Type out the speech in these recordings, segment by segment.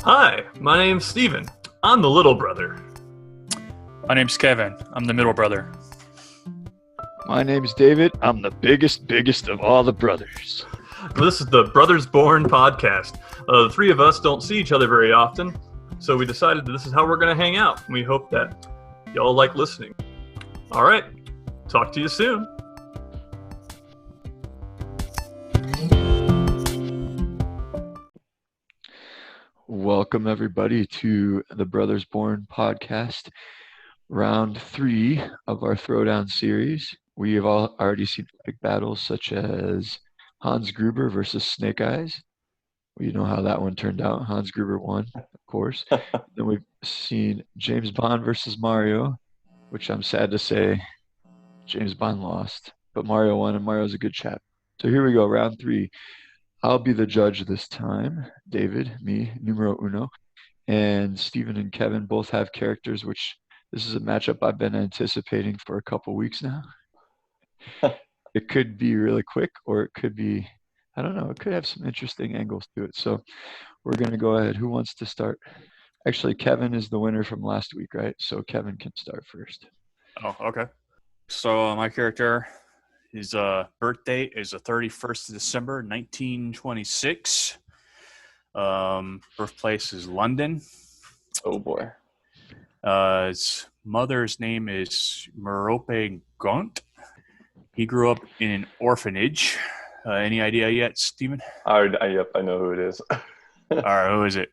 Hi, my name's Steven. I'm the little brother. My name's Kevin. I'm the middle brother. My name's David. I'm the biggest of all the brothers. This is the Brothers Born podcast. The three of us don't see each other very often, so we decided that this is how we're going to hang out. We hope that y'all like listening. All right, talk to you soon. Welcome, everybody, to the Brothers Born podcast, round 3 of our Throwdown series. We have all already seen big battles such as Hans Gruber versus Snake Eyes. We know how that one turned out. Hans Gruber won, of course. Then we've seen James Bond versus Mario, which I'm sad to say James Bond lost, but Mario won, and Mario's a good chap. So here we go, round 3. I'll be the judge this time. David, me, numero uno, and Stephen and Kevin both have characters, which this is a matchup I've been anticipating for a couple weeks now. It could be really quick, or it could be, I don't know, it could have some interesting angles to it. So we're going to go ahead. Who wants to start? Actually, Kevin is the winner from last week, right? So Kevin can start first. Oh, okay. So my character, his birth date is the 31st of December, 1926. Birthplace is London. Oh boy. His mother's name is Merope Gaunt. He grew up in an orphanage. Any idea yet, Steven? Yep, I know who it is. All right, who is it?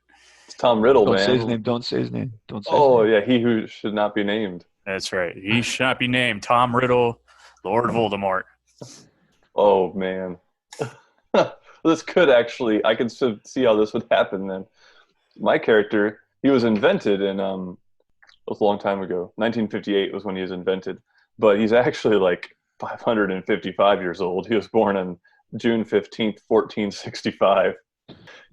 It's Tom Riddle, Don't man. say his name. Don't say his name. Don't say Oh, his name. yeah, he who should not be named. That's right. He should not be named Tom Riddle, Lord Voldemort. Oh, man. This could actually, I could see how this would happen then. My character, he was invented in, it was a long time ago. 1958 was when he was invented. But he's actually like 555 years old. He was born on June 15th, 1465.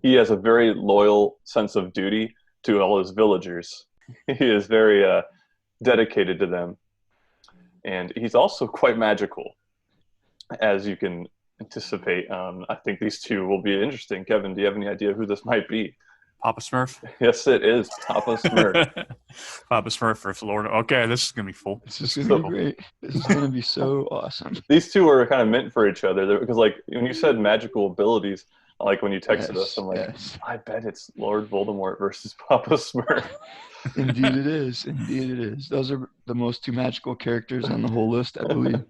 He has a very loyal sense of duty to all his villagers. He is very dedicated to them. And he's also quite magical, as you can anticipate. I think these two will be interesting. Kevin, do you have any idea who this might be? Papa Smurf? Yes, it is Papa Smurf. Papa Smurf for Lord. Okay, this is going to be full. This is going to be great. This is going to be so awesome. These two are kind of meant for each other because, like, when you said magical abilities, like when you texted us, I'm like, I bet it's Lord Voldemort versus Papa Smurf. Indeed it is. Indeed it is. Those are the most two magical characters on the whole list, I believe.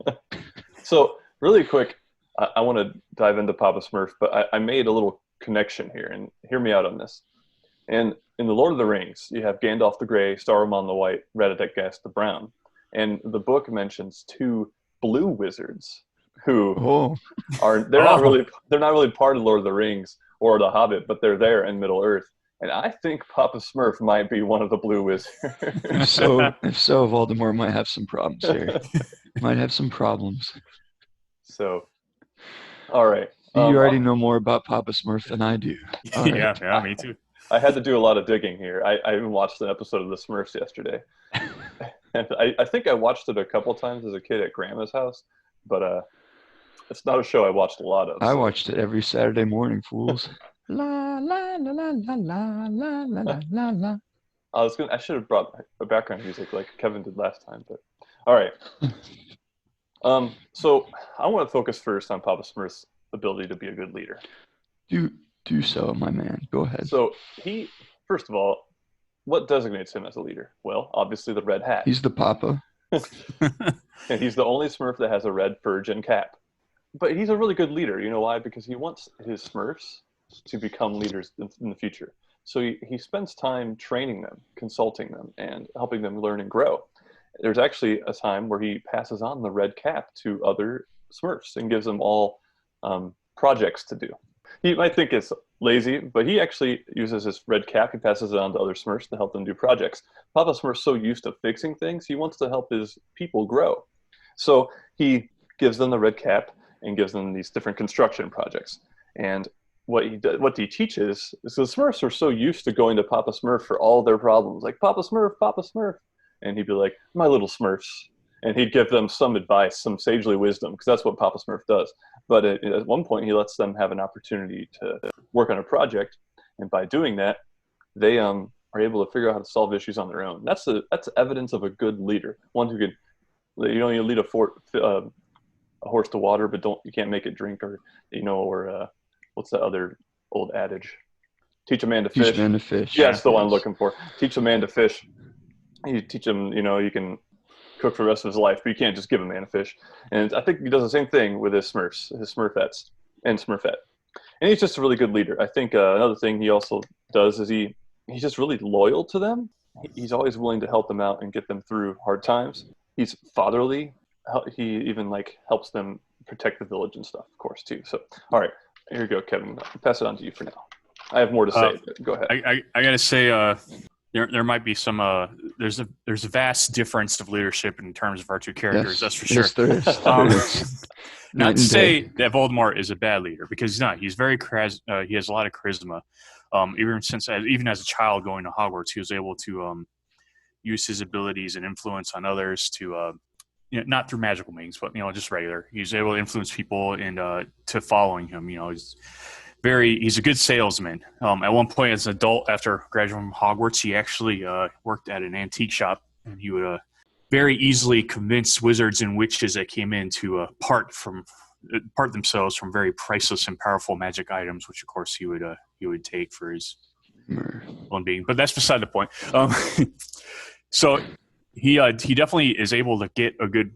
So, really quick, I want to dive into Papa Smurf, but I made a little connection here, and hear me out on this. And in The Lord of the Rings, you have Gandalf the Grey, Saruman the White, Radagast the Brown. And the book mentions 2 blue wizards who they're not really part of Lord of the Rings or The Hobbit, but they're there in Middle Earth. And I think Papa Smurf might be one of the blue wizards. If so, Voldemort might have some problems here. Might have some problems. So, all right. You already know more about Papa Smurf than I do. Right. Yeah, me too. I had to do a lot of digging here. I even watched an episode of The Smurfs yesterday. And I think I watched it a couple times as a kid at Grandma's house, but it's not a show I watched a lot of. I watched it every Saturday morning, fools. La la la la la la la la la la. I should have brought a background music like Kevin did last time, but all right. So I want to focus first on Papa Smurf's ability to be a good leader. Do so, my man. Go ahead. So he, first of all, what designates him as a leader? Well, obviously the red hat. He's the Papa. And he's the only Smurf that has a red furge and cap. But he's a really good leader. You know why? Because he wants his Smurfs to become leaders in the future. So he spends time training them, consulting them, and helping them learn and grow. There's actually a time where he passes on the red cap to other Smurfs and gives them all projects to do. He might think it's lazy, but he actually uses his red cap. He passes it on to other Smurfs to help them do projects. Papa Smurf's so used to fixing things, he wants to help his people grow. So he gives them the red cap and gives them these different construction projects. And what he teaches is the Smurfs are so used to going to Papa Smurf for all their problems, like Papa Smurf, Papa Smurf. And he'd be like, my little Smurfs. And he'd give them some advice, some sagely wisdom, because that's what Papa Smurf does. But at one point, he lets them have an opportunity to work on a project. And by doing that, they are able to figure out how to solve issues on their own. That's evidence of a good leader. One who could, you lead a horse to water, but you can't make it drink, or what's that other old adage? Teach a man to fish. Teach a man to fish. Yeah, that's the one I'm looking for. Teach a man to fish. You teach him, you can cook for the rest of his life, but you can't just give a man a fish. And I think he does the same thing with his Smurfs, his Smurfettes, and Smurfette. And he's just a really good leader. I think another thing he also does is he's just really loyal to them. He's always willing to help them out and get them through hard times. He's fatherly. He even helps them protect the village and stuff, of course, too. So, all right, here you go, Kevin. I'll pass it on to you for now. I have more to say. But go ahead. I got to say, there might be some. There's a vast difference of leadership in terms of our two characters. Yes, that's for sure. Yes, there is. Not to say that Voldemort is a bad leader, because he's not. He's very he has a lot of charisma. Even as a child going to Hogwarts, he was able to use his abilities and influence on others to. Not through magical means, but just regular. He's able to influence people and to following him. He's a good salesman. At one point, as an adult, after graduating from Hogwarts, he actually worked at an antique shop, and he would very easily convince wizards and witches that came in to part themselves from very priceless and powerful magic items, which of course he would take for his own being. But that's beside the point. So. He definitely is able to get a good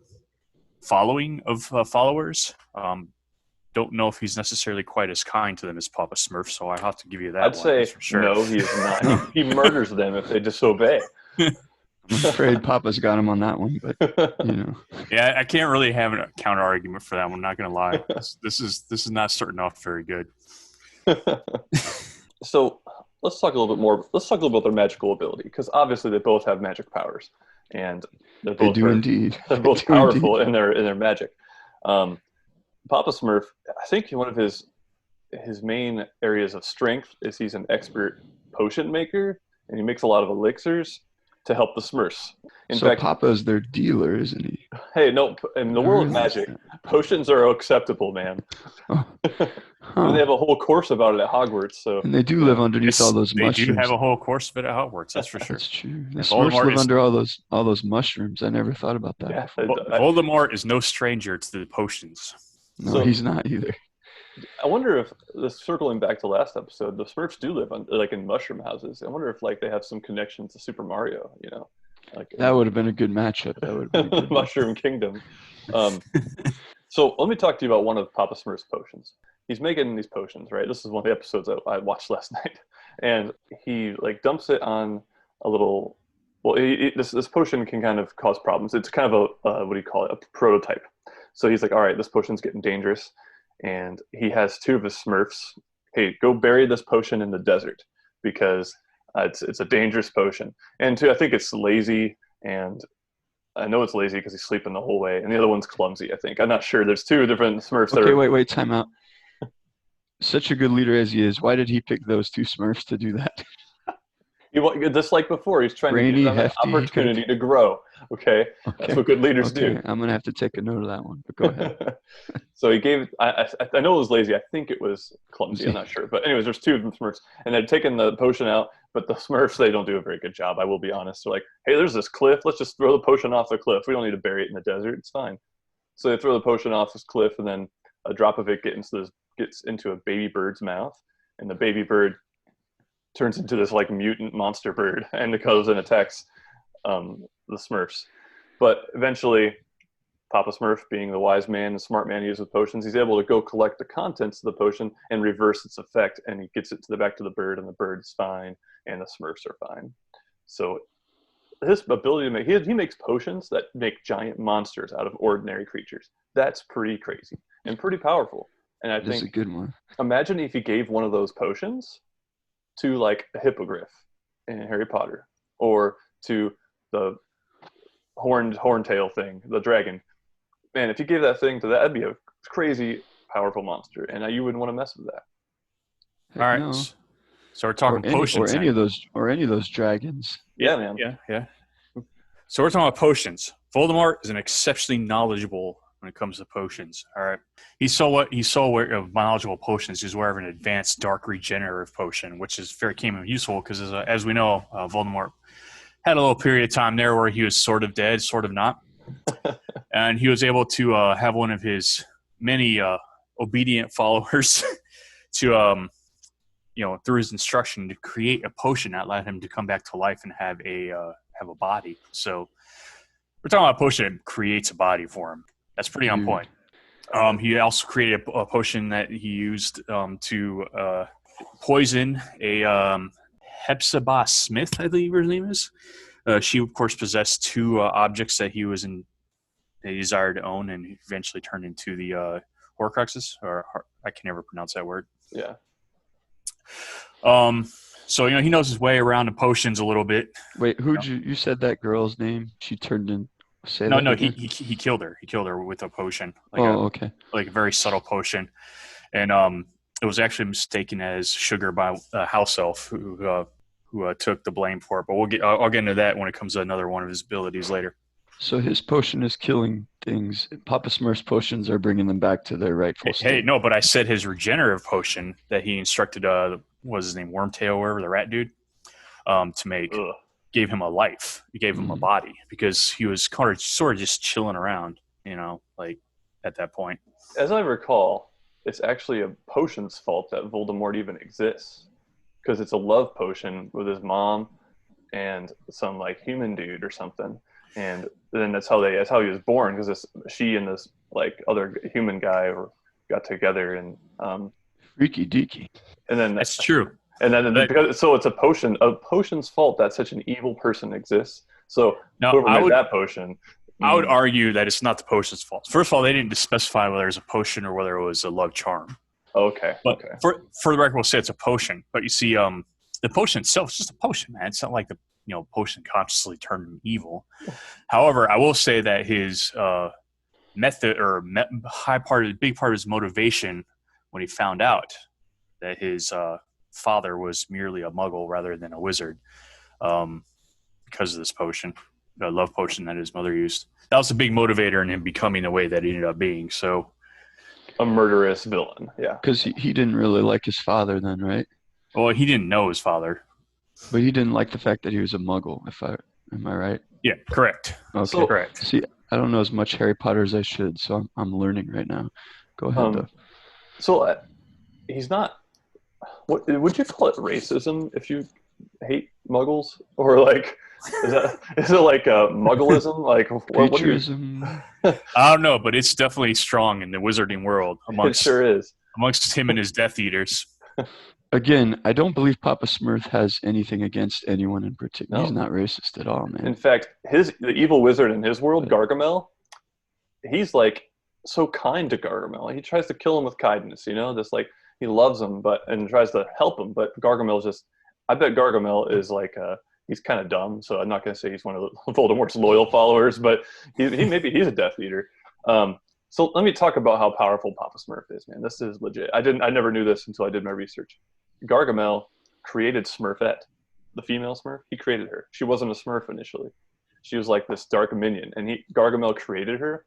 following of followers. Don't know if he's necessarily quite as kind to them as Papa Smurf, so I have to give you that. I'd say for sure. No, he is not. He murders them if they disobey. I'm afraid Papa's got him on that one, but Yeah, I can't really have a counter argument for that one. Not going to lie, this is not starting off very good. So let's talk a little bit more. Let's talk a little about their magical ability, because obviously they both have magic powers. And they're both indeed. They're both powerful in their magic. Papa Smurf, I think one of his main areas of strength is he's an expert potion maker, and he makes a lot of elixirs to help the Smurfs. In fact, Papa's their dealer, isn't he? Hey, no, in the world of magic, potions are acceptable, man. And they have a whole course about it at Hogwarts. So, and they do live underneath all those mushrooms. They do have a whole course of it at Hogwarts. That's for sure. That's true. The Smurfs live under all those mushrooms. I never thought about that. Yeah, Voldemort is no stranger to the potions. No, he's not either. I wonder if, circling back to last episode, the Smurfs do live in mushroom houses. I wonder if they have some connection to Super Mario. That would have been a good matchup. That would have been Mushroom Kingdom. So let me talk to you about one of Papa Smurf's potions. He's making these potions, right? This is one of the episodes I watched last night, and he dumps it on a little. Well, this potion can kind of cause problems. It's kind of a what do you call it? A prototype. So he's like, all right, this potion's getting dangerous, and he has two of his Smurfs. Hey, go bury this potion in the desert because it's a dangerous potion. And two, I think it's lazy, and I know it's lazy because he's sleeping the whole way, and the other one's clumsy. I think I'm not sure. There's two different Smurfs. Okay, wait, time out. Such a good leader as he is, why did he pick those two Smurfs to do that? Just like before, he's trying to give them an opportunity to grow. Okay, that's what good leaders do. I'm gonna have to take a note of that one. But go ahead. So he gave. I know it was lazy. I think it was clumsy. I'm not sure. But anyways, there's two of them Smurfs, and they're taking the potion out. But the Smurfs, they don't do a very good job. I will be honest. They're like, hey, there's this cliff. Let's just throw the potion off the cliff. We don't need to bury it in the desert. It's fine. So they throw the potion off this cliff, and then a drop of it gets into a baby bird's mouth, and the baby bird turns into this mutant monster bird and it goes and attacks the Smurfs. But eventually, Papa Smurf, being the wise man and smart man he is with potions, he's able to go collect the contents of the potion and reverse its effect, and he gets it back to the bird, and the bird is fine, and the Smurfs are fine. So his ability to make he makes potions that make giant monsters out of ordinary creatures. That's pretty crazy and pretty powerful. And I think that's a good one. Imagine if he gave one of those potions to a hippogriff in Harry Potter, or to the horntail thing, the dragon. Man, if you gave that thing to that'd be a crazy powerful monster, and you wouldn't want to mess with that. All right. No. So we're talking potions. Or any of those dragons. Yeah, man. Yeah. So we're talking about potions. Voldemort is an exceptionally knowledgeable when it comes to potions. All right, he's so aware of knowledgeable potions. He's aware of an advanced dark regenerative potion, which is very came in useful because as we know, Voldemort had a little period of time there where he was sort of dead, sort of not, and he was able to have one of his many obedient followers to through his instruction to create a potion that allowed him to come back to life and have a body. So we're talking about a potion that creates a body for him. That's pretty on point. He also created a potion that he used to poison a Hepzibah Smith, I believe her name is. She, of course, possessed two objects that he desired to own, and eventually turned into the Horcruxes, or I can never pronounce that word. Yeah. So he knows his way around the potions a little bit. Wait, you said that girl's name? She turned in. No, he killed her. He killed her with a potion. Okay. Like a very subtle potion, and it was actually mistaken as sugar by a house elf who took the blame for it. But I'll get into that when it comes to another one of his abilities later. So his potion is killing things. Papa Smurf's potions are bringing them back to their rightful state. Hey, no, but I said his regenerative potion that he instructed, what was his name, Wormtail, wherever, the rat dude, to make, gave him a life. He gave him a body because he was sort of just chilling around, like at that point. As I recall, it's actually a potion's fault that Voldemort even exists, because it's a love potion with his mom and some like human dude or something. And then that's how he was born, because she and this like other human guy got together and freaky deaky. And then that's true. And then so it's a potion's fault that such an evil person exists. So whoever made that potion, I would argue that it's not the potion's fault. First of all, they didn't specify whether it was a potion or whether it was a love charm. Okay. But for the record, we'll say it's a potion. But you see, the potion itself is just a potion, man. It's not like the potion consciously turned him evil. However, I will say that his method or big part of his motivation when he found out that his father was merely a muggle rather than a wizard, because of this potion, the love potion that his mother used. That was a big motivator in him becoming the way that he ended up being. So, a murderous villain, yeah. Because he didn't really like his father then, right? Well, he didn't know his father. But he didn't like the fact that he was a muggle, am I right? Yeah, correct. Okay. Correct. See, I don't know as much Harry Potter as I should, so I'm learning right now. Go ahead, though. So he's not. What would you call it? Racism if you hate muggles, or like is it like a muggleism? Like Patriotism? I don't know, but it's definitely strong in the wizarding world it sure is amongst him and his Death Eaters. Again, I don't believe Papa Smurf has anything against anyone in particular. No. He's not racist at all, man. In fact, the evil wizard in his world, Gargamel, he's like so kind to Gargamel. He tries to kill him with kindness, just like he loves him, and tries to help him. But Gargamel's just, I bet Gargamel is like he's kind of dumb. So I'm not going to say he's one of Voldemort's loyal followers, but maybe he's a Death Eater. So let me talk about how powerful Papa Smurf is, man. This is legit. I never knew this until I did my research. Gargamel created Smurfette, the female Smurf. He created her. She wasn't a Smurf initially. She was like this dark minion, and Gargamel created her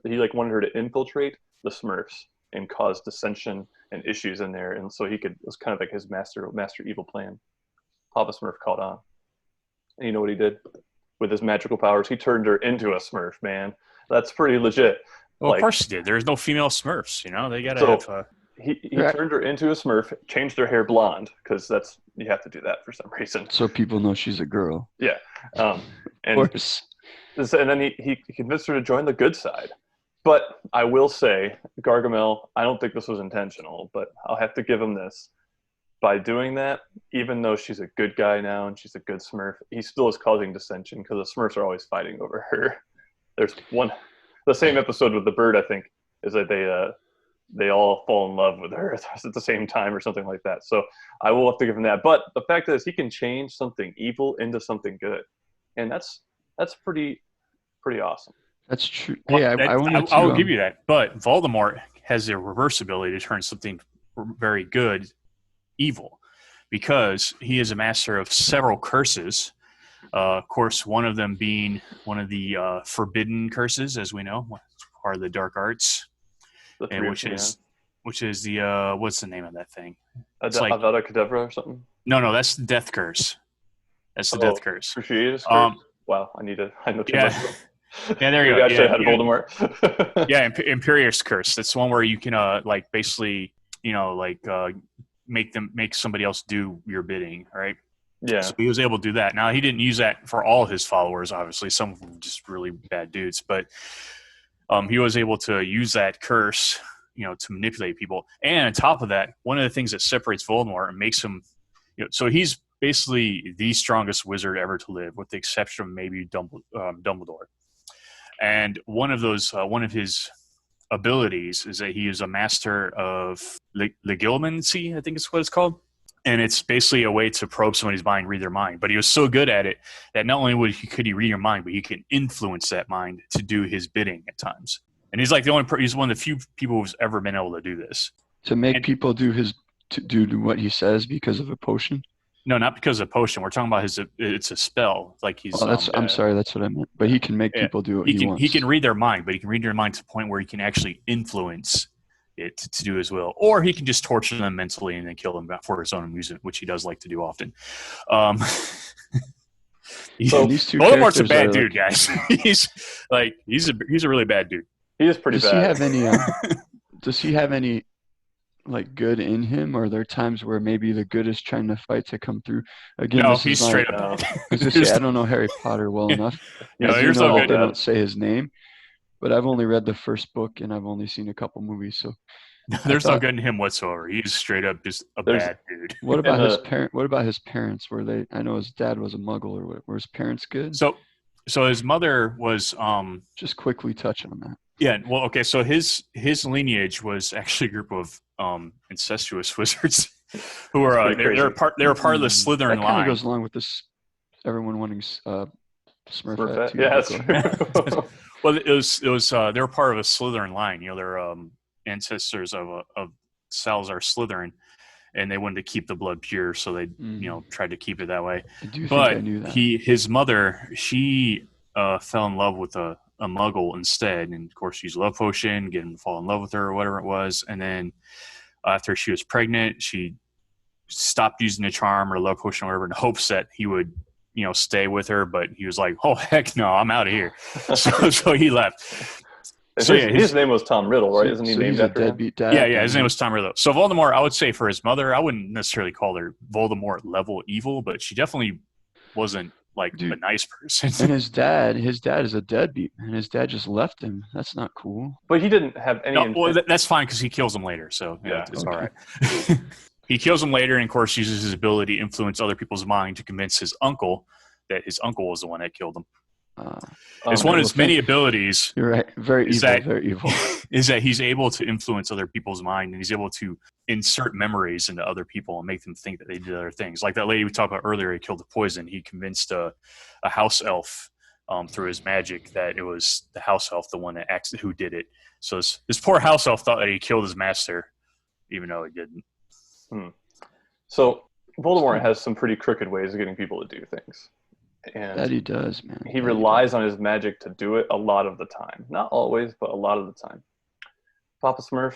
he like wanted her to infiltrate the Smurfs and cause dissension and issues in there, and so it was kind of like his master evil plan. Papa Smurf caught on, and you know what he did with his magical powers? He turned her into a Smurf, man. That's pretty legit. Well, of course he did. There's no female Smurfs, They gotta have. He turned her into a Smurf, changed her hair blonde, because you have to do that for some reason. So people know she's a girl. Yeah. Of course. And then he convinced her to join the good side. But I will say, Gargamel, I don't think this was intentional, but I'll have to give him this. By doing that, even though she's a good guy now and she's a good Smurf, he still is causing dissension because the Smurfs are always fighting over her. There's the same episode with the bird, I think, is that they all fall in love with her at the same time or something like that. So I will have to give him that. But the fact is, he can change something evil into something good, and that's pretty awesome. That's true. Hey, I will give you that. But Voldemort has the reverse ability to turn something very good evil, because he is a master of several curses. Of course, one of them being one of the forbidden curses, as we know. Of part of the dark arts, The and three, which is the what's the name of that thing? It's like Avada Kedavra or something. no, that's the Death Curse. That's the Death Curse. Cruciatus Curse? Wow, I know too much. Yeah, there you Maybe go. I should have had Voldemort. Yeah, Imperious Curse. That's one where you can like basically make somebody else do your bidding, right? Yeah. So he was able to do that. Now he didn't use that for all his followers, obviously. Some of them were just really bad dudes, but he was able to use that curse, to manipulate people. And on top of that, one of the things that separates Voldemort and makes him, so he's basically the strongest wizard ever to live, with the exception of maybe Dumbledore. And one of his abilities is that he is a master of legilimency, I think is what it's called. And it's basically a way to probe somebody's mind, read their mind. But he was so good at it that not only could he read your mind, but he can influence that mind to do his bidding at times. And he's like he's one of the few people who's ever been able to do this. To make people do what he says because of a potion? No, not because of a potion. We're talking about it's a spell. Like he's. I'm sorry, that's what I meant. But he can make people do what he wants. He can read their mind, but he can read their mind to the point where he can actually influence it to do his will, or he can just torture them mentally and then kill them for his own amusement, which he does like to do often. So these two Voldemort's a bad dude, guys. he's a really bad dude. He is pretty bad. Does he have any like good in him, or are there times where maybe the good is trying to fight to come through? Again, no, he's straight up. I don't know Harry Potter well enough. No, they don't say his name, but I've only read the first book and I've only seen a couple movies, so there's no good in him whatsoever. He's straight up just a bad dude. What about his parent? What about his parents? I know his dad was a Muggle, or what? Were his parents good? So his mother was. Just quickly touch on that. Yeah. Well, okay. So his lineage was actually a group of incestuous wizards who were they were part of the Slytherin line. That kind of goes along with this. Everyone wanting Smurf. Yeah, that's true. Well, it was they were part of a Slytherin line. They're ancestors of Salazar Slytherin, and they wanted to keep the blood pure, so they tried to keep it that way. I knew that. His mother, she fell in love with a Muggle instead, and of course used a love potion, get him to fall in love with her or whatever it was, and then after she was pregnant, she stopped using the charm or love potion or whatever in hopes that he would stay with her, but he was like, oh heck no, I'm out of here. so he left. So his name was Tom Riddle, right? Isn't he named after him? Yeah, his name was Tom Riddle. So Voldemort, I would say for his mother, I wouldn't necessarily call her Voldemort level evil, but she definitely wasn't like a nice person. And his dad is a deadbeat, and his dad just left him. That's not cool. But he didn't have any. Well, that's fine because he kills him later, so it's all right. He kills him later, and of course uses his ability to influence other people's mind to convince his uncle that his uncle was the one that killed him. It's one of his many abilities. You're right. Very evil. Is that he's able to influence other people's mind, and he's able to insert memories into other people and make them think that they did other things. Like that lady we talked about earlier, he killed the poison. He convinced a house elf through his magic that it was the house elf, the one that who did it. So this poor house elf thought that he killed his master, even though he didn't. So Voldemort has some pretty crooked ways of getting people to do things. And that he does, man. He relies on his magic to do it a lot of the time. Not always, but a lot of the time. Papa Smurf,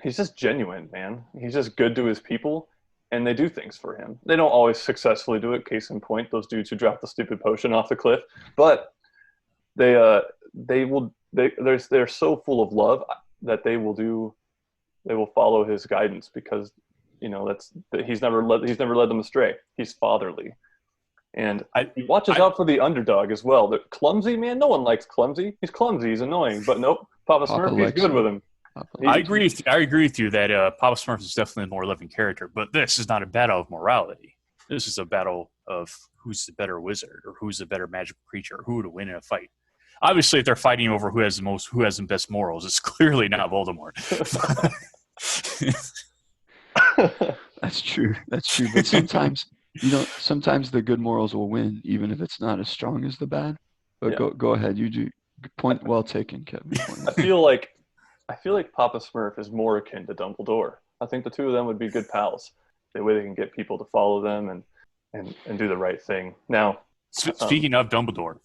he's just genuine, man. He's just good to his people, and they do things for him. They don't always successfully do it. Case in point, those dudes who dropped the stupid potion off the cliff. But they're so full of love that they will follow his guidance because he's never led them astray. He's fatherly. And he watches out for the underdog as well. The clumsy, man, no one likes clumsy. He's clumsy, he's annoying. But nope, Papa Smurf, he's good with him. I agree with you that Papa Smurf is definitely a more loving character, but this is not a battle of morality. This is a battle of who's the better wizard or who's the better magical creature or who to win in a fight. Obviously, if they're fighting over who has the best morals, it's clearly not Voldemort. That's true. But sometimes the good morals will win, even if it's not as strong as the bad. But go ahead. You do. Point well taken, Kevin. I feel like Papa Smurf is more akin to Dumbledore. I think the two of them would be good pals. The way they can get people to follow them and do the right thing. Now, speaking of Dumbledore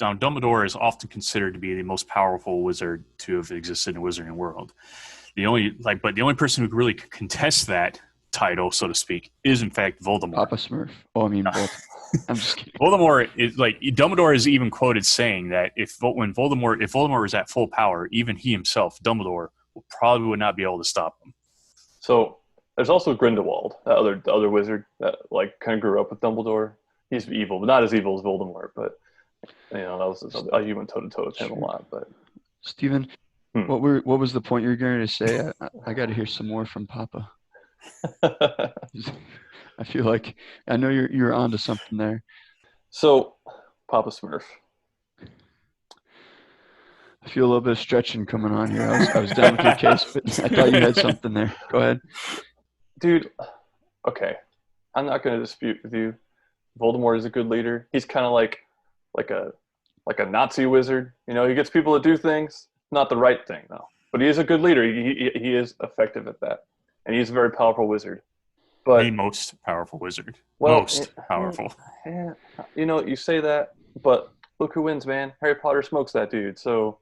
Dumbledore is often considered to be the most powerful wizard to have existed in the wizarding world. But the only person who really could contest that title, so to speak, is in fact Voldemort. Papa Smurf. Oh, I mean, I'm just kidding. Voldemort is Dumbledore is even quoted saying that if Voldemort was at full power, even he himself, Dumbledore, probably would not be able to stop him. So there's also Grindelwald, the other wizard that kind of grew up with Dumbledore. He's evil, but not as evil as Voldemort. But that was he went toe to toe with him a lot. But Steven, what was the point you were going to say? I got to hear some more from Papa. I feel like I know you're onto something there. So, Papa Smurf. I feel a little bit of stretching coming on here. I was done with your case, but I thought you had something there. Go ahead. Dude, okay. I'm not going to dispute with you. Voldemort is a good leader. He's kind of like a Nazi wizard. He gets people to do things. Not the right thing, though. But he is a good leader. He is effective at that. And he's a very powerful wizard. But the most powerful wizard. Most powerful. Yeah, you say that, but look who wins, man. Harry Potter smokes that dude. So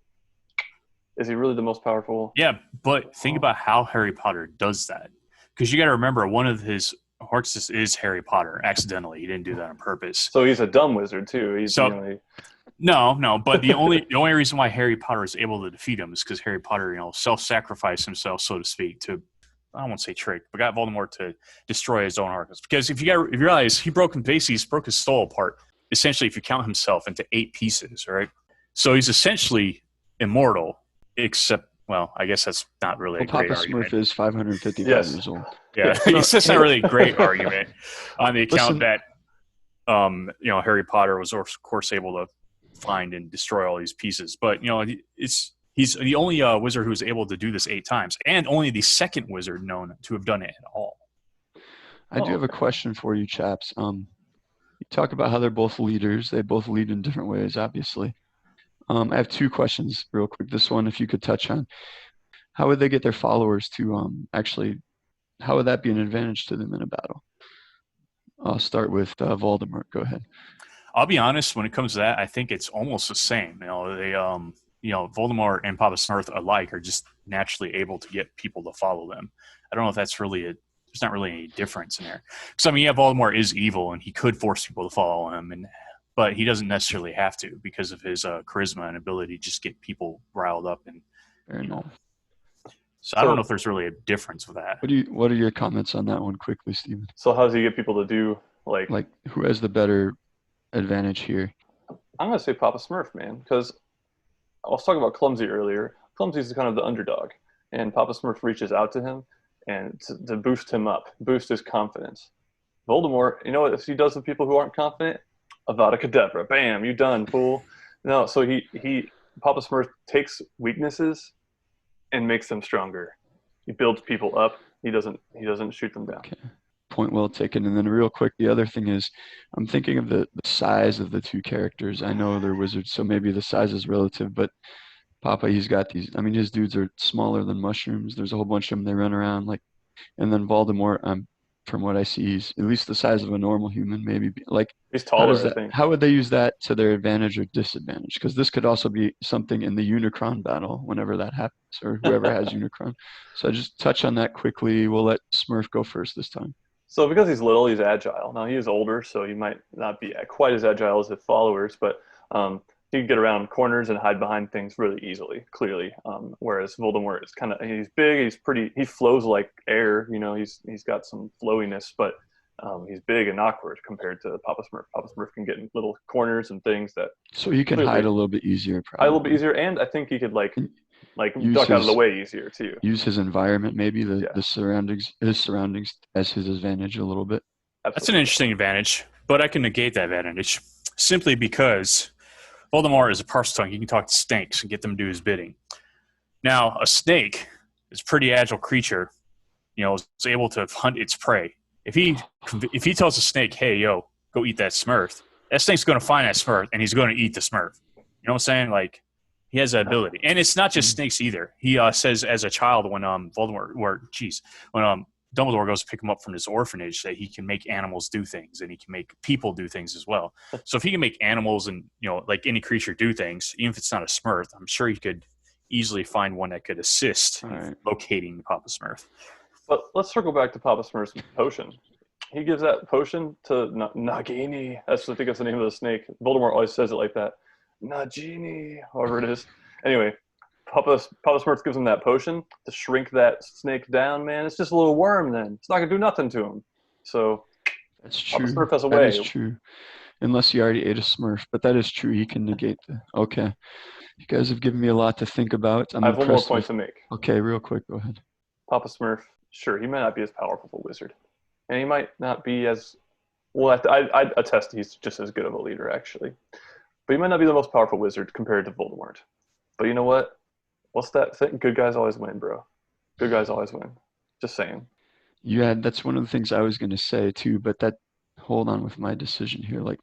is he really the most powerful? Yeah, but think about how Harry Potter does that. Because you got to remember, one of his Horcrux is Harry Potter. Accidentally, he didn't do that on purpose. So he's a dumb wizard too. No. But the only reason why Harry Potter is able to defeat him is because Harry Potter, self-sacrificed himself, so to speak, to I won't say trick, but got Voldemort to destroy his own Horcrux. Because if you realize he broke his soul apart. Essentially, if you count himself into 8 pieces, right? So he's essentially immortal, except. Well, I guess that's not really a great argument. Papa Smurf is 555 years old. Yeah, it's just not really a great argument on the account that, Harry Potter was, of course, able to find and destroy all these pieces. But, he's the only wizard who's able to do this 8 times, and only the second wizard known to have done it at all. I do have a question for you, chaps. You talk about how they're both leaders. They both lead in different ways, obviously. I have 2 questions real quick. This one, if you could touch on, how would they get their followers to how would that be an advantage to them in a battle? I'll start with Voldemort. Go ahead. I'll be honest, when it comes to that, I think it's almost the same. Voldemort and Papa Smurf alike are just naturally able to get people to follow them. I don't know if that's really there's not really any difference in there. Because, Voldemort is evil, and he could force people to follow him, but he doesn't necessarily have to because of his charisma and ability to just get people riled up. And So I don't know if there's really a difference with that. What are your comments on that one quickly, Steven? So how does he get people to do like who has the better advantage here? I'm going to say Papa Smurf, man, because I was talking about Clumsy earlier. Clumsy's kind of the underdog, and Papa Smurf reaches out to him and to boost him up, boost his confidence. Voldemort, what he does with people who aren't confident? Avada Kedavra, bam, you done, fool. No, so Papa Smurf takes weaknesses and makes them stronger. He builds people up. He doesn't shoot them down. Okay. Point well taken. And then real quick, the other thing is I'm thinking of the size of the 2 characters. I know they're wizards, so maybe the size is relative, but Papa, he's got these, his dudes are smaller than mushrooms. There's a whole bunch of them. They run around and then Voldemort, from what I see, he's at least the size of a normal human, maybe. He's taller, I think. How would they use that to their advantage or disadvantage? Because this could also be something in the Unicron battle whenever that happens, or whoever has Unicron. So just touch on that quickly. We'll let Smurf go first this time. So because he's little, he's agile. Now, he is older, so he might not be quite as agile as his followers, but he can get around corners and hide behind things really easily, clearly. Whereas Voldemort is he's big, he flows like air, he's got some flowiness, but he's big and awkward compared to Papa Smurf. Papa Smurf can get in little corners and things that. So he can hide a little bit easier, probably. Hide a little bit easier, and I think he could duck out of the way easier too. Use his environment, maybe his surroundings as his advantage a little bit. Absolutely. That's an interesting advantage, but I can negate that advantage simply because Voldemort is a Parseltongue. He can talk to snakes and get them to do his bidding. Now, a snake is a pretty agile creature, is able to hunt its prey. If he tells a snake, hey, yo, go eat that Smurf, that snake's going to find that Smurf, and he's going to eat the Smurf. You know what I'm saying? He has that ability. And it's not just snakes either. He says as a child when Dumbledore goes to pick him up from this orphanage that he can make animals do things and he can make people do things as well. So if he can make animals and, like any creature do things, even if it's not a Smurf, I'm sure he could easily find one that could assist in locating Papa Smurf. But let's circle back to Papa Smurf's potion. He gives that potion to Nagini. I think that's the name of the snake. Voldemort always says it like that. Nagini, however it is. Anyway, Papa Smurf gives him that potion to shrink that snake down, man. It's just a little worm then. It's not going to do nothing to him. So that's true. Papa Smurf has a way. That is true. Unless you already ate a Smurf. But that is true. He can negate the... Okay. You guys have given me a lot to think about. I have one more point to make. Okay, real quick. Go ahead. Papa Smurf, sure, he might not be as powerful of a wizard. And he might not be as... Well, I'd attest he's just as good of a leader, actually. But he might not be the most powerful wizard compared to Voldemort. But you know what? What's that thing? Good guys always win, bro. Good guys always win. Just saying. Yeah, that's one of the things I was going to say, too. But hold on with my decision here. Like,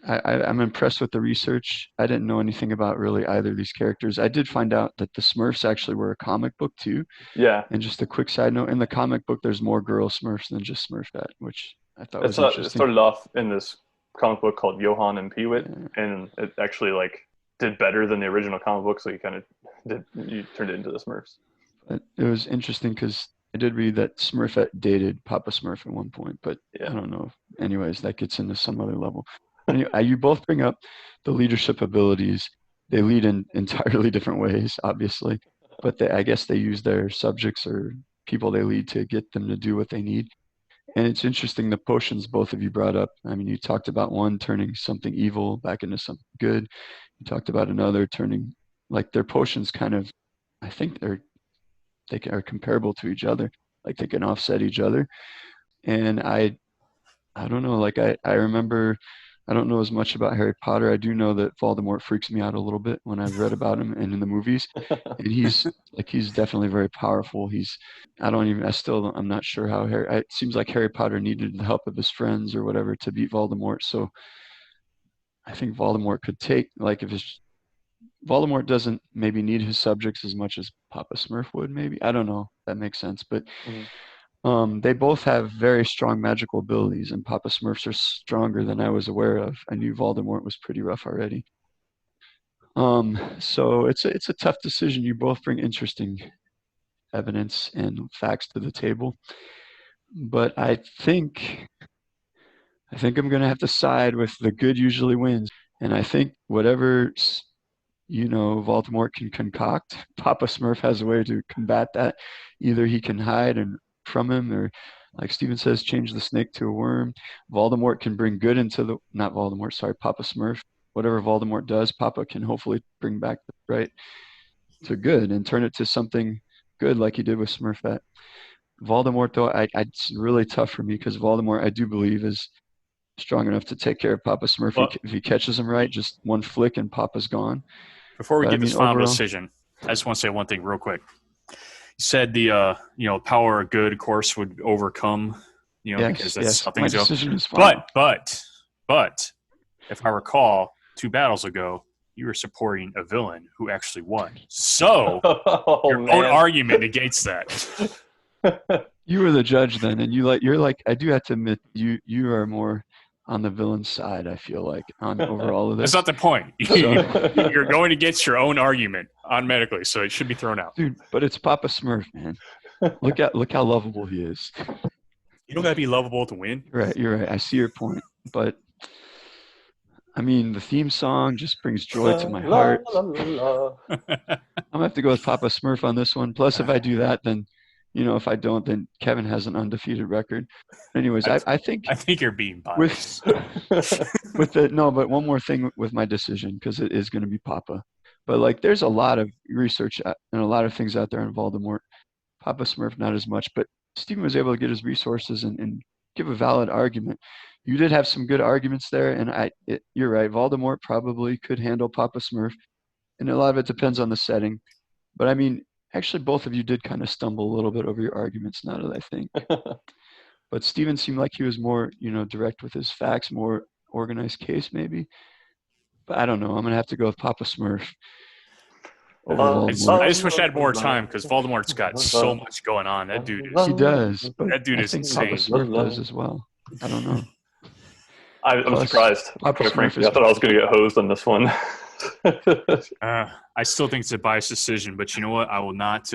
I'm impressed with the research. I didn't know anything about really either of these characters. I did find out that the Smurfs actually were a comic book too. Yeah. And just a quick side note, in the comic book, there's more girl Smurfs than just Smurfette, which I thought was interesting. It started off in this comic book called Johann and Peewit, and it actually did better than the original comic book, so you turned it into the Smurfs. But it was interesting because I did read that Smurfette dated Papa Smurf at one point, but I don't know. Anyways, that gets into some other level. You both bring up the leadership abilities. They lead in entirely different ways, obviously, but I guess they use their subjects or people they lead to get them to do what they need. And it's interesting, the potions both of you brought up. I mean, you talked about one turning something evil back into something good. You talked about another turning, like their potions kind of, I think they are comparable to each other. Like they can offset each other. And I don't know, like I remember, I don't know as much about Harry Potter. I do know that Voldemort freaks me out a little bit when I've read about him and in the movies. And he's definitely very powerful. I'm not sure how it seems like Harry Potter needed the help of his friends or whatever to beat Voldemort. So I think Voldemort could Voldemort doesn't maybe need his subjects as much as Papa Smurf would, maybe. I don't know. That makes sense. But they both have very strong magical abilities, and Papa Smurfs are stronger than I was aware of. I knew Voldemort was pretty rough already. So it's a tough decision. You both bring interesting evidence and facts to the table, but I think I'm going to have to side with the good usually wins, and I think whatever Voldemort can concoct, Papa Smurf has a way to combat that. Either he can hide from him, or like Steven says, change the snake to a worm. Voldemort can bring good into Papa Smurf. Whatever Voldemort does, Papa can hopefully bring back the right to good and turn it to something good like he did with Smurfette. Voldemort, though, it's really tough for me because Voldemort, I do believe, is strong enough to take care of Papa Smurf. If he catches him right, just one flick and Papa's gone. Before we get this final decision, I just want to say one thing real quick. You said the power of good, of course, would overcome, because that's how things go. But if I recall, 2 battles ago, you were supporting a villain who actually won. So your own argument negates that. You were the judge then, and you're like, I do have to admit, you are more on the villain side, I feel like, over all of this. That's not the point. You're going against your own argument automatically, so it should be thrown out. Dude, but it's Papa Smurf, man. Look how lovable he is. You don't got to be lovable to win. You're right. I see your point. But, I mean, the theme song just brings joy to my heart. I'm going to have to go with Papa Smurf on this one. Plus, if I do that, then if I don't, then Kevin has an undefeated record. Anyways, I think you're being biased. But one more thing with my decision, because it is going to be Papa. But there's a lot of research and a lot of things out there on Voldemort. Papa Smurf, not as much, but Stephen was able to get his resources and give a valid argument. You did have some good arguments there, and you're right. Voldemort probably could handle Papa Smurf, and a lot of it depends on the setting. But I mean, actually, both of you did kind of stumble a little bit over your arguments, now that I think. But Steven seemed like he was more, direct with his facts, more organized case maybe. But I don't know. I'm going to have to go with Papa Smurf. over I Voldemort. just wish I had more time because Voldemort's got so much going on. That dude He does, but That dude I is think insane. Papa Smurf does as well. I don't know. I'm Plus, surprised. Papa Quite Smurf frankly, is- I thought I was going to get hosed on this one. I still think it's a biased decision, but you know what? I will not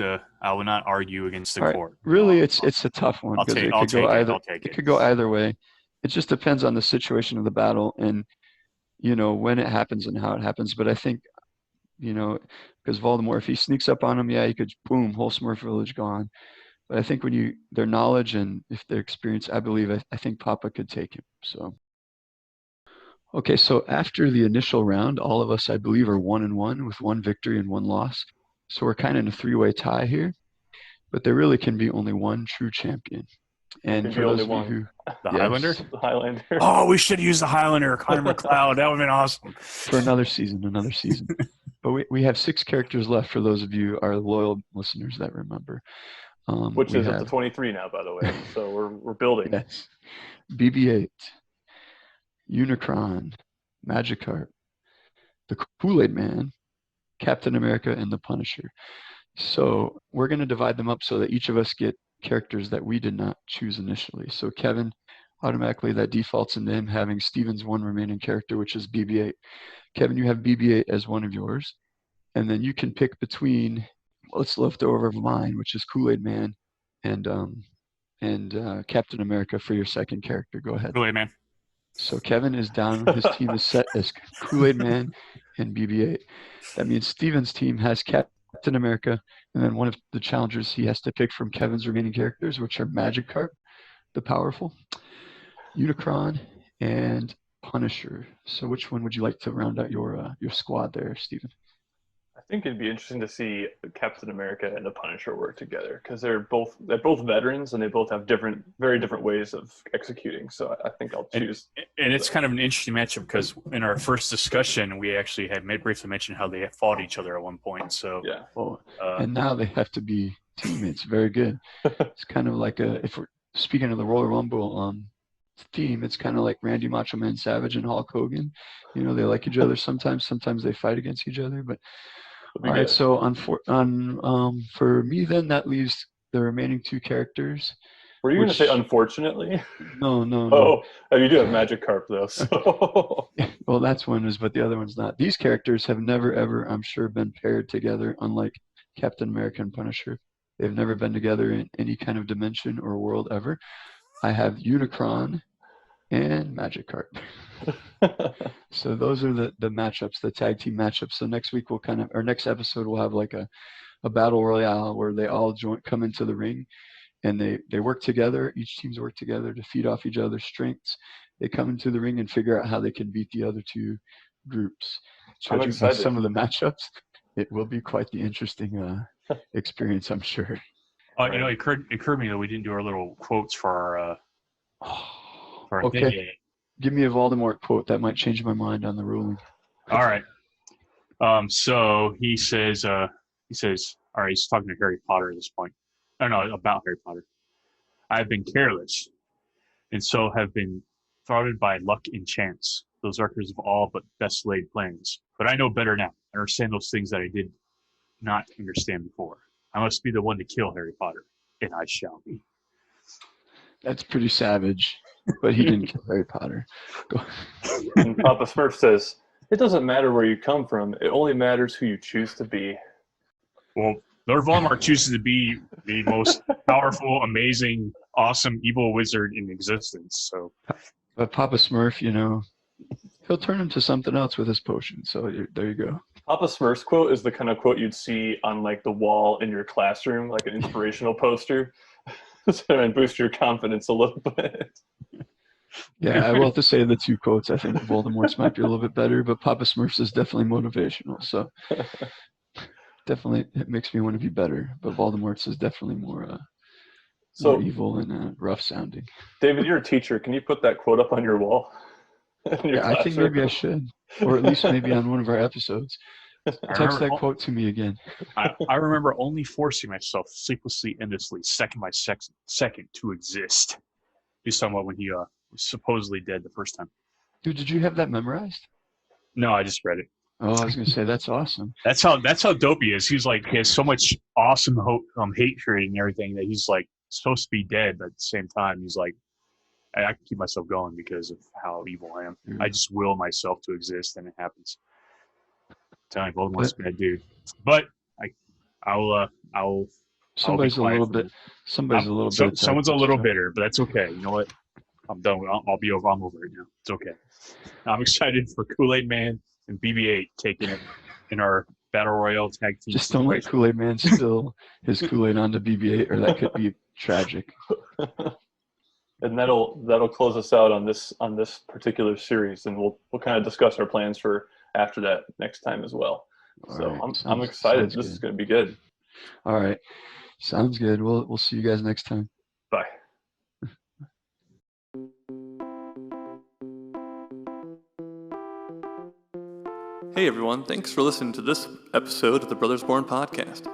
argue against the All right. court. Really, it's a tough one because it could go either. It could go either way. It just depends on the situation of the battle and when it happens and how it happens. But I think because Voldemort, if he sneaks up on him, yeah, he could boom, whole Smurf village gone. But I think when their knowledge and if their experience, I think Papa could take him. So. Okay, so after the initial round, all of us, I believe, are 1-1 with one victory and one loss. So we're kind of in a three-way tie here, but there really can be only one true champion. And for those of you who, the Highlander, the Highlander. Oh, we should use the Highlander, Connor McLeod. That would have been awesome. For another season. But we have 6 characters left for those of you, our loyal listeners that remember. Which is up to 23 now, by the way. So we're building. Yes. BB-8. Unicron, Magikarp, the Kool-Aid Man, Captain America, and the Punisher. So we're going to divide them up so that each of us get characters that we did not choose initially. So Kevin, automatically that defaults into him having Steven's one remaining character, which is BB-8. Kevin, you have BB-8 as one of yours. And then you can pick between what's left over of mine, which is Kool-Aid Man, and Captain America for your second character. Go ahead. Kool-Aid Man. So Kevin is down. His team is set as Kool-Aid Man and BB-8. That means Steven's team has Captain America, and then one of the challengers he has to pick from Kevin's remaining characters, which are Magikarp, the powerful, Unicron, and Punisher. So which one would you like to round out your squad there, Steven? I think it'd be interesting to see Captain America and the Punisher work together because they're both veterans and they both have very different ways of executing. So I think I'll choose. And it's kind of an interesting matchup because in our first discussion, we actually had briefly mentioned how they fought each other at one point. So yeah. And now they have to be teammates. Very good. It's kind of like if we're speaking of the Royal Rumble theme, it's kind of like Randy Macho Man Savage and Hulk Hogan. They like each other sometimes they fight against each other, but all right, so for me then, that leaves the remaining 2 characters. Were you going to say unfortunately? No. Oh, you do have Magikarp though. So. Well, that's one but the other one's not. These characters have never ever, I'm sure, been paired together, unlike Captain America and Punisher. They've never been together in any kind of dimension or world ever. I have Unicron and Magikarp. So those are the matchups, the tag team matchups. So next week next episode we'll have like a battle royale where they all come into the ring and they work together. Each team's work together to feed off each other's strengths. They come into the ring and figure out how they can beat the other 2 groups. Judging by some of the matchups, it will be quite the interesting experience, I'm sure. It occurred to me that we didn't do our little quotes for our okay. thing. Give me a Voldemort quote. That might change my mind on the ruling. All right. So he says, all right, he's talking to Harry Potter at this point. I don't know, about Harry Potter. I have been careless, and so have been thwarted by luck and chance. Those records of all but best laid plans. But I know better now. I understand those things that I did not understand before. I must be the one to kill Harry Potter, and I shall be. That's pretty savage, but he didn't kill Harry Potter. And Papa Smurf says, "It doesn't matter where you come from. It only matters who you choose to be." Well, Lord Voldemort chooses to be the most powerful, amazing, awesome, evil wizard in existence. So, but Papa Smurf, he'll turn into something else with his potion. So there you go. Papa Smurf's quote is the kind of quote you'd see on like the wall in your classroom, like an inspirational poster, and boost your confidence a little bit. Yeah, I will have to say the 2 quotes. I think Voldemort's might be a little bit better, but Papa Smurf's is definitely motivational. So definitely it makes me want to be better. But Voldemort's is definitely more evil and rough sounding. David, you're a teacher. Can you put that quote up on your wall? Yeah, I think maybe I should, or at least maybe on one of our episodes. Text that quote to me again. I remember only forcing myself sleeplessly, endlessly, second by second to exist. He's talking about when he was supposedly dead the first time. Dude, did you have that memorized? No, I just read it. Oh, I was gonna say that's awesome. That's how dope he is. He has so much awesome hatred and everything that he's like supposed to be dead, but at the same time he's like, I can keep myself going because of how evil I am. Yeah. I just will myself to exist, and it happens. Telling Voldemort's a bad dude, but I'll Somebody's a little bit. Somebody's a little bit. Someone's a little bitter, but that's okay. You know what? I'm done. I'll be over. I'm over it now. It's okay. I'm excited for Kool-Aid Man and BB-8 taking it in our Battle Royale tag team. Just don't let Kool-Aid Man spill his Kool-Aid onto BB-8, or that could be tragic. And that'll close us out on this particular series, and we'll kind of discuss our plans for after that next time as well. So right. I'm excited. This is going to be good. All right, sounds good. We'll see you guys next time. Bye. Hey everyone, thanks for listening to this episode of the Brothers Born podcast.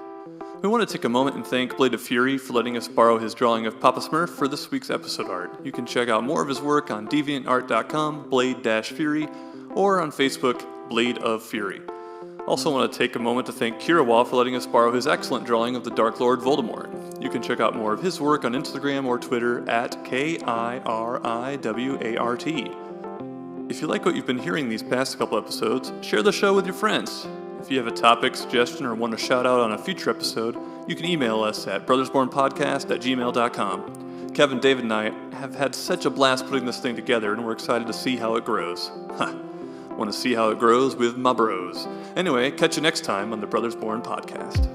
We want to take a moment and thank Blade of Fury for letting us borrow his drawing of Papa Smurf for this week's episode art. You can check out more of his work on deviantart.com, Blade-Fury, or on Facebook, Blade of Fury. Also want to take a moment to thank Kirawa for letting us borrow his excellent drawing of the Dark Lord Voldemort. You can check out more of his work on Instagram or Twitter at KIRIWART. If you like what you've been hearing these past couple episodes, share the show with your friends. If you have a topic, suggestion, or want a shout out on a future episode, you can email us at brothersbornpodcast@gmail.com. Kevin, David, and I have had such a blast putting this thing together, and we're excited to see how it grows. Want to see how it grows with my bros. Anyway, catch you next time on the Brothers Born podcast.